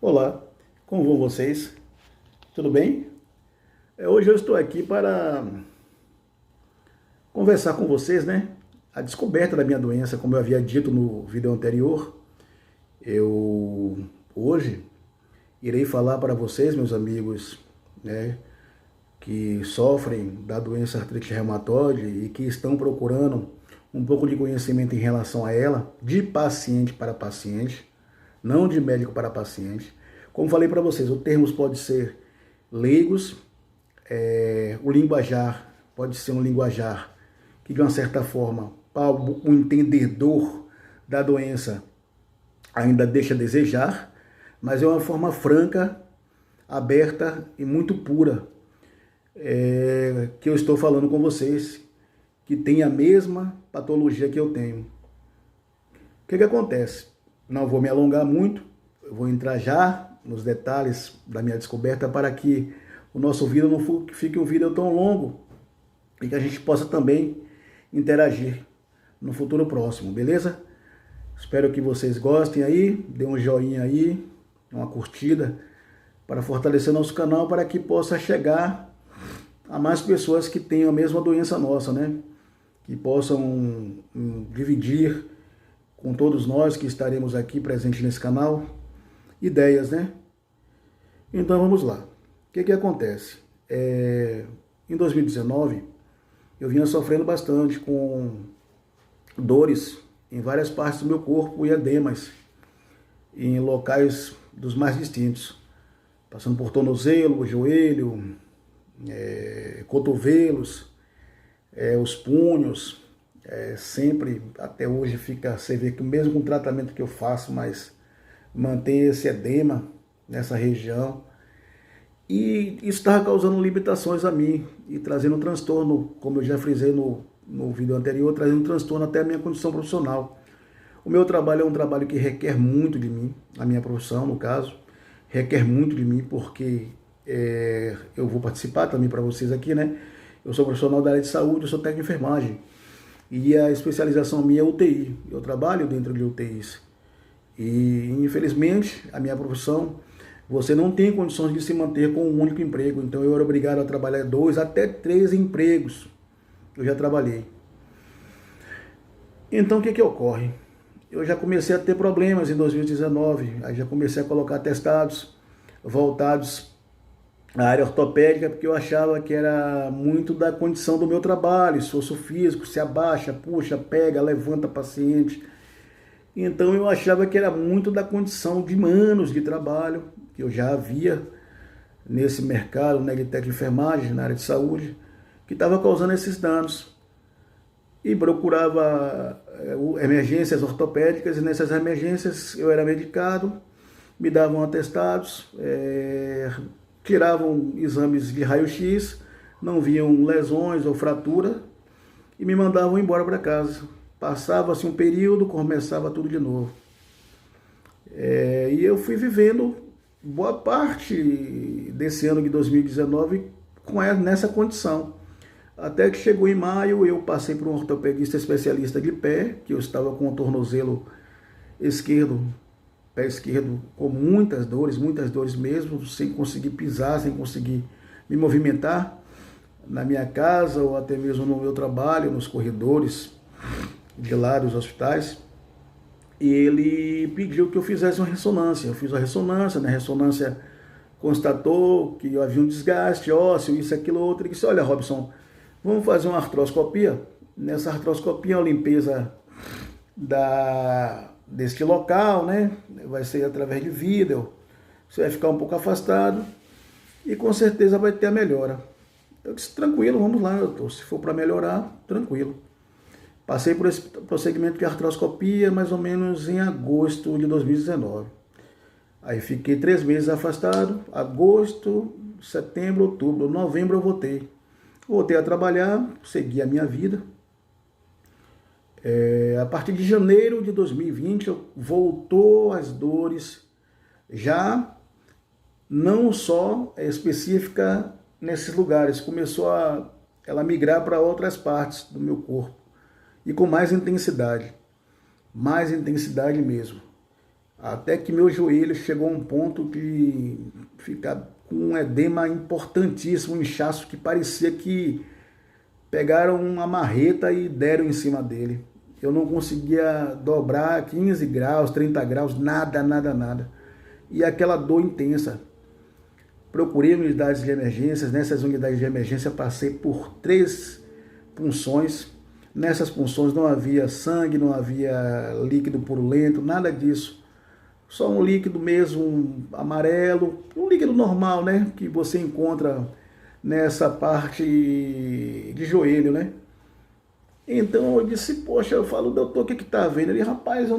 Olá, como vão vocês? Tudo bem? Hoje eu estou aqui para conversar com vocês, né? A descoberta da minha doença, como eu havia dito no vídeo anterior, eu hoje irei falar para vocês, meus amigos, né, que sofrem da doença artrite reumatoide e que estão procurando um pouco de conhecimento em relação a ela, de paciente para paciente, não de médico para paciente. Como falei para vocês, os termos podem ser leigos, o linguajar pode ser um linguajar que, de uma certa forma, para o entendedor da doença ainda deixa a desejar, mas é uma forma franca, aberta e muito pura que eu estou falando com vocês, que tem a mesma patologia que eu tenho. O que acontece? Não vou me alongar muito, eu vou entrar já nos detalhes da minha descoberta para que o nosso vídeo não fique um vídeo tão longo e que a gente possa também interagir no futuro próximo, beleza? Espero que vocês gostem aí, dê um joinha aí, uma curtida para fortalecer nosso canal para que possa chegar a mais pessoas que tenham a mesma doença nossa, né? Que possam dividir com todos nós que estaremos aqui presentes nesse canal, ideias, né? Então vamos lá. O que acontece? Em 2019, eu vinha sofrendo bastante com dores em várias partes do meu corpo e edemas em locais dos mais distintos, passando por tornozelo, joelho, cotovelos, os punhos, sempre, até hoje você vê que mesmo com o tratamento que eu faço, mas mantém esse edema nessa região, e isso estava causando limitações a mim e trazendo um transtorno, como eu já frisei no vídeo anterior, trazendo um transtorno até a minha condição profissional. O meu trabalho é um trabalho que requer muito de mim, a minha profissão no caso, requer muito de mim porque eu vou participar também para vocês aqui, né? Eu sou profissional da área de saúde, eu sou técnico de enfermagem e a especialização minha é UTI, eu trabalho dentro de UTIs. E infelizmente a minha profissão, você não tem condições de se manter com um único emprego, então eu era obrigado a trabalhar 2 até 3 empregos, eu já trabalhei. Então o que ocorre? Eu já comecei a ter problemas em 2019, aí já comecei a colocar atestados voltados à área ortopédica, porque eu achava que era muito da condição do meu trabalho, esforço físico, se abaixa, puxa, pega, levanta paciente. Então eu achava que era muito da condição de anos de trabalho, que eu já havia nesse mercado, né, de técnico de enfermagem, na área de saúde, que estava causando esses danos. E procurava emergências ortopédicas, e nessas emergências eu era medicado, me davam atestados, tiravam exames de raio-x, não viam lesões ou fratura, e me mandavam embora para casa. Passava-se um período, começava tudo de novo. E eu fui vivendo boa parte desse ano de 2019 nessa condição. Até que chegou em maio, eu passei por um ortopedista especialista de pé, que eu estava com o tornozelo esquerdo, pé esquerdo, com muitas dores mesmo, sem conseguir pisar, sem conseguir me movimentar na minha casa ou até mesmo no meu trabalho, nos corredores de lá dos hospitais. E ele pediu que eu fizesse uma ressonância. Eu fiz a ressonância, na ressonância constatou que havia um desgaste ósseo, isso, aquilo, outro. Ele disse: olha, Robson, vamos fazer uma artroscopia. Nessa artroscopia, uma limpeza deste local, né? Vai ser através de vídeo. Você vai ficar um pouco afastado e com certeza vai ter a melhora. Eu disse: tranquilo, vamos lá, doutor. Se for para melhorar, tranquilo. Passei por esse procedimento de artroscopia mais ou menos em agosto de 2019. Aí fiquei 3 meses afastado, agosto, setembro, outubro, novembro eu voltei. Voltei a trabalhar, segui a minha vida. A partir de janeiro de 2020, voltou as dores, já não só específica nesses lugares, começou ela migrar para outras partes do meu corpo. E com mais intensidade mesmo. até que meu joelho chegou a um ponto de ficar com um edema importantíssimo, um inchaço que parecia que pegaram uma marreta e deram em cima dele. Eu não conseguia dobrar 15 graus, 30 graus, nada, nada, nada. E aquela dor intensa. Procurei unidades de emergências. Nessas unidades de emergência passei por 3 punções. Nessas punções não havia sangue, não havia líquido purulento, nada disso. Só um líquido mesmo amarelo, um líquido normal, né? Que você encontra nessa parte de joelho, né? Então eu disse, poxa, eu falo, doutor, o que que tá vendo? Ele, rapaz, eu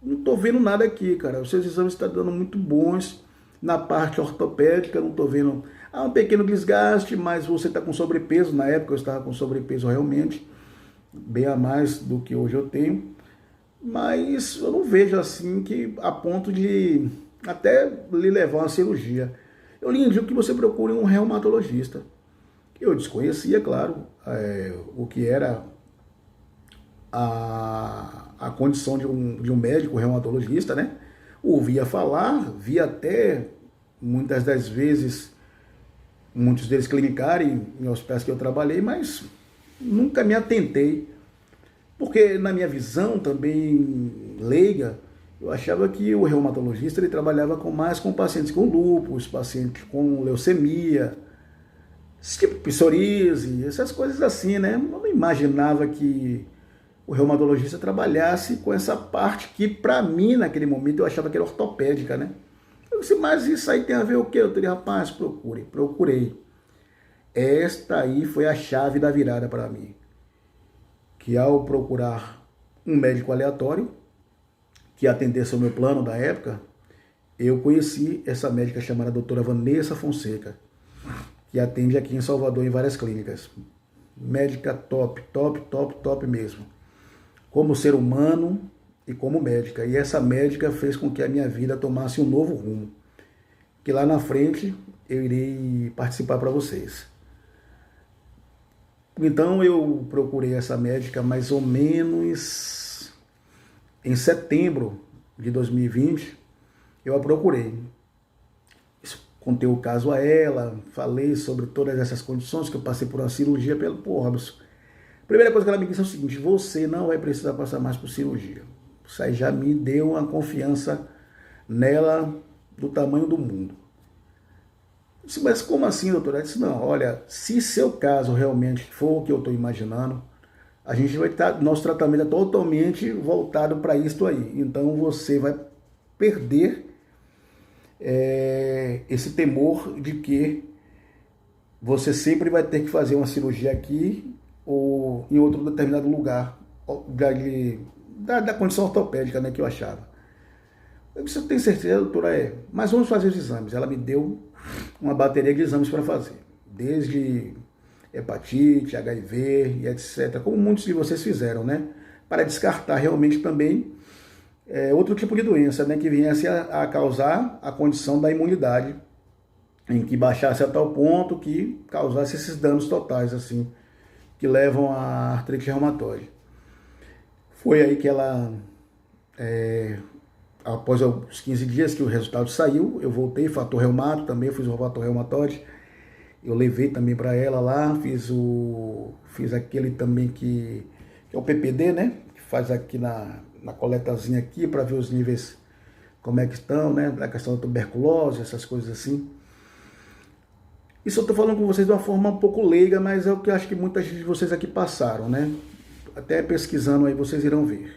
não tô vendo nada aqui, cara. Os seus exames estão dando muito bons na parte ortopédica, não tô vendo. Há um pequeno desgaste, mas você tá com sobrepeso. Na época eu estava com sobrepeso realmente, bem a mais do que hoje eu tenho. Mas eu não vejo assim que a ponto de até lhe levar a uma cirurgia. Eu lhe indico que você procure um reumatologista. Eu desconhecia, claro, o que era a condição de um médico reumatologista, né? Ouvia falar, via até, muitas das vezes, muitos deles clinicarem em hospitais que eu trabalhei, mas nunca me atentei. Porque na minha visão também leiga, eu achava que o reumatologista ele trabalhava mais com pacientes com lúpus, pacientes com leucemia, tipo psoríase, essas coisas assim, né? Eu não imaginava que o reumatologista trabalhasse com essa parte que, para mim, naquele momento, eu achava que era ortopédica, né? Eu disse, mas isso aí tem a ver o quê? Eu falei, rapaz, procurei. Esta aí foi a chave da virada para mim. Que ao procurar um médico aleatório, que atendesse ao meu plano da época, eu conheci essa médica chamada doutora Vanessa Fonseca, que atende aqui em Salvador em várias clínicas. Médica top, top, top, top mesmo. Como ser humano e como médica. E essa médica fez com que a minha vida tomasse um novo rumo. Que lá na frente eu irei participar para vocês. Então eu procurei essa médica mais ou menos em setembro de 2020. Eu a procurei. Contei o caso a ela, falei sobre todas essas condições, que eu passei por uma cirurgia pô, Robson. Primeira coisa que ela me disse é o seguinte, você não vai precisar passar mais por cirurgia. Isso aí já me deu uma confiança nela do tamanho do mundo. Eu disse, mas como assim, doutora? Eu disse, não, olha, se seu caso realmente for o que eu estou imaginando, a gente vai estar, nosso tratamento é totalmente voltado para isso aí. Então você vai perder esse temor de que você sempre vai ter que fazer uma cirurgia aqui ou em outro determinado lugar da condição ortopédica, né, que eu achava. Eu disse, eu tenho certeza, doutora, mas vamos fazer os exames. Ela me deu uma bateria de exames para fazer, desde hepatite, HIV e etc., como muitos de vocês fizeram, né, para descartar realmente também outro tipo de doença, né, que viesse a causar a condição da imunidade, em que baixasse a tal ponto que causasse esses danos totais, assim, que levam à artrite reumatoide. Foi aí que ela, após os 15 dias que o resultado saiu, eu voltei, fator reumato também, fiz o fator reumatoide, eu levei também para ela lá, fiz aquele também que é o PPD, né, que faz aqui na coletazinha aqui para ver os níveis como é que estão, né, da questão da tuberculose, essas coisas assim. Isso eu estou falando com vocês de uma forma um pouco leiga, mas é o que eu acho que muitas de vocês aqui passaram, né? Até pesquisando aí vocês irão ver.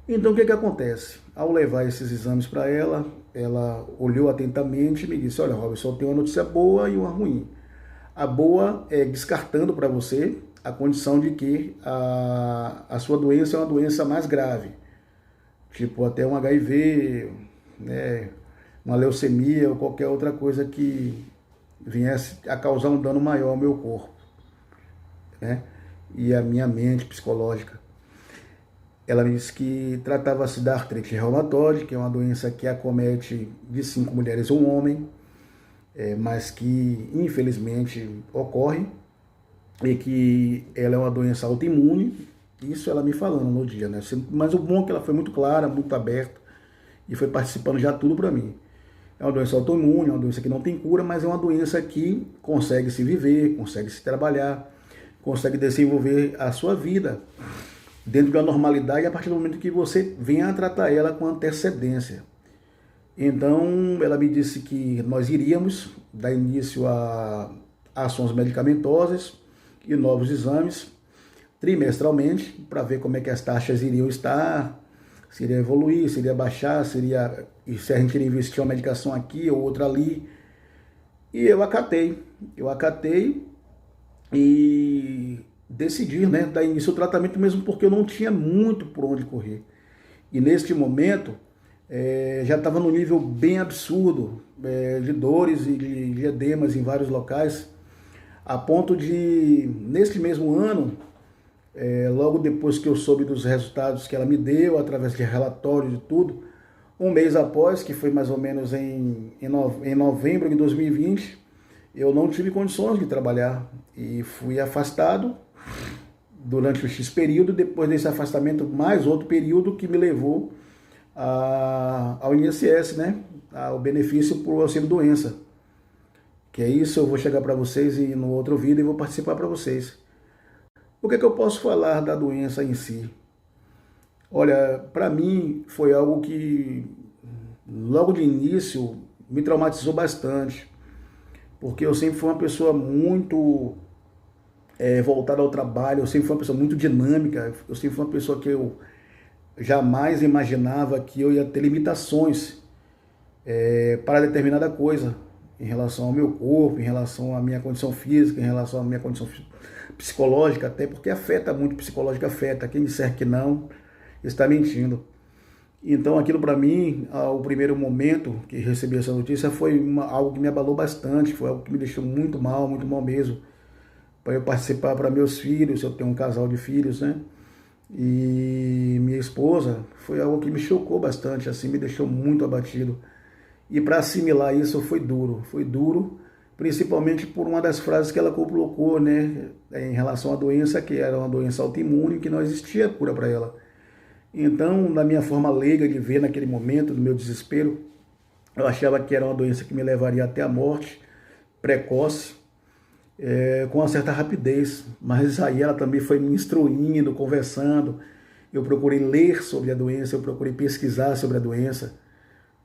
Então o que que acontece? Ao levar esses exames para ela, ela olhou atentamente e me disse, olha, Robson, eu tenho uma notícia boa e uma ruim. A boa é descartando para você a condição de que a sua doença é uma doença mais grave, tipo até um HIV, né, uma leucemia ou qualquer outra coisa que viesse a causar um dano maior ao meu corpo, né, e a minha mente psicológica. Ela me disse que tratava-se da artrite reumatoide, que é uma doença que acomete de 5 mulheres um homem, mas que infelizmente ocorre, e que ela é uma doença autoimune. Isso ela me falando no dia, né? Mas o bom é que ela foi muito clara, muito aberta, e foi participando já tudo para mim. É uma doença autoimune, é uma doença que não tem cura, mas é uma doença que consegue se viver, consegue se trabalhar, consegue desenvolver a sua vida dentro da normalidade a partir do momento que você venha a tratar ela com antecedência. Então, ela me disse que nós iríamos dar início a ações medicamentosas e novos exames trimestralmente para ver como é que as taxas iriam estar, se iria evoluir, se iria baixar, se a gente iria investir uma medicação aqui ou outra ali. E eu acatei e decidi, né, dar início ao tratamento mesmo porque eu não tinha muito por onde correr. E neste momento, já estava num nível bem absurdo de dores e de edemas em vários locais, a ponto de, neste mesmo ano, logo depois que eu soube dos resultados que ela me deu, através de relatório de tudo, um mês após, que foi mais ou menos em novembro de 2020, eu não tive condições de trabalhar e fui afastado durante o X período. Depois desse afastamento, mais outro período que me levou ao INSS, né? Ao benefício por auxílio doença. Que é isso, eu vou chegar para vocês e no outro vídeo e vou participar para vocês. O que é que eu posso falar da doença em si? Olha, para mim foi algo que logo de início me traumatizou bastante, porque eu sempre fui uma pessoa muito voltada ao trabalho, eu sempre fui uma pessoa muito dinâmica, eu sempre fui uma pessoa que eu jamais imaginava que eu ia ter limitações para determinada coisa, em relação ao meu corpo, em relação à minha condição física, em relação à minha condição psicológica, até porque afeta muito, psicológica afeta, quem disser que não, está mentindo. Então aquilo para mim, ao primeiro momento que recebi essa notícia, foi algo que me abalou bastante, foi algo que me deixou muito mal mesmo, para eu participar para meus filhos, eu tenho um casal de filhos, né? E minha esposa, foi algo que me chocou bastante, assim, me deixou muito abatido. E para assimilar isso foi duro, principalmente por uma das frases que ela colocou, né, em relação à doença, que era uma doença autoimune, que não existia cura para ela. Então, na minha forma leiga de ver naquele momento, no meu desespero, eu achava que era uma doença que me levaria até a morte precoce, com uma certa rapidez, mas aí ela também foi me instruindo, conversando. Eu procurei ler sobre a doença, eu procurei pesquisar sobre a doença.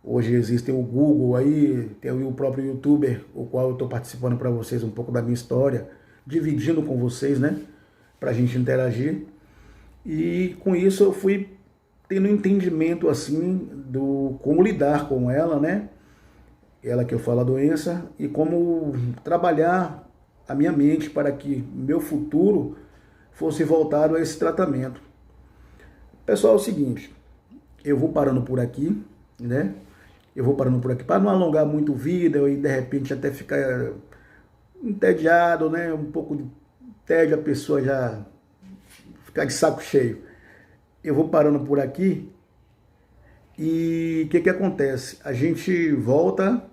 Hoje existe o Google aí, tem o próprio YouTuber, o qual eu estou participando para vocês um pouco da minha história, dividindo com vocês, né, para a gente interagir. E com isso eu fui tendo um entendimento assim do como lidar com ela, né, ela que eu falo a doença, e como trabalhar a minha mente para que meu futuro fosse voltado a esse tratamento. Pessoal, é o seguinte, eu vou parando por aqui, né? Eu vou parando por aqui para não alongar muito o vídeo e de repente até ficar entediado, né? Um pouco de tédio, a pessoa já ficar de saco cheio. Eu vou parando por aqui e o que acontece? A gente volta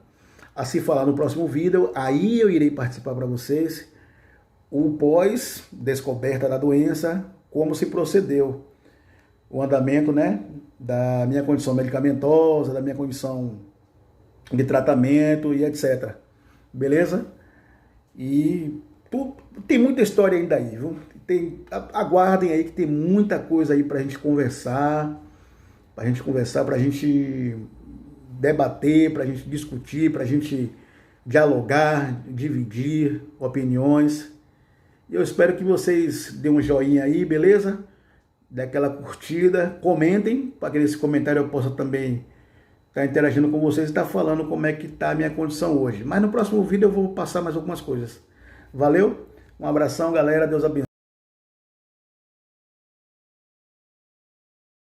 a se falar no próximo vídeo, aí eu irei participar para vocês o pós-descoberta da doença, como se procedeu, o andamento, né, da minha condição medicamentosa, da minha condição de tratamento e etc. Beleza? E tem muita história ainda aí, viu? Aguardem aí que tem muita coisa aí pra gente conversar, pra gente debater, pra gente discutir, pra gente dialogar, dividir opiniões. Eu espero que vocês dêem um joinha aí, beleza? Dê aquela curtida, comentem, para que nesse comentário eu possa também estar interagindo com vocês e estar falando como é que está a minha condição hoje. Mas no próximo vídeo eu vou passar mais algumas coisas. Valeu? Um abração, galera. Deus abençoe.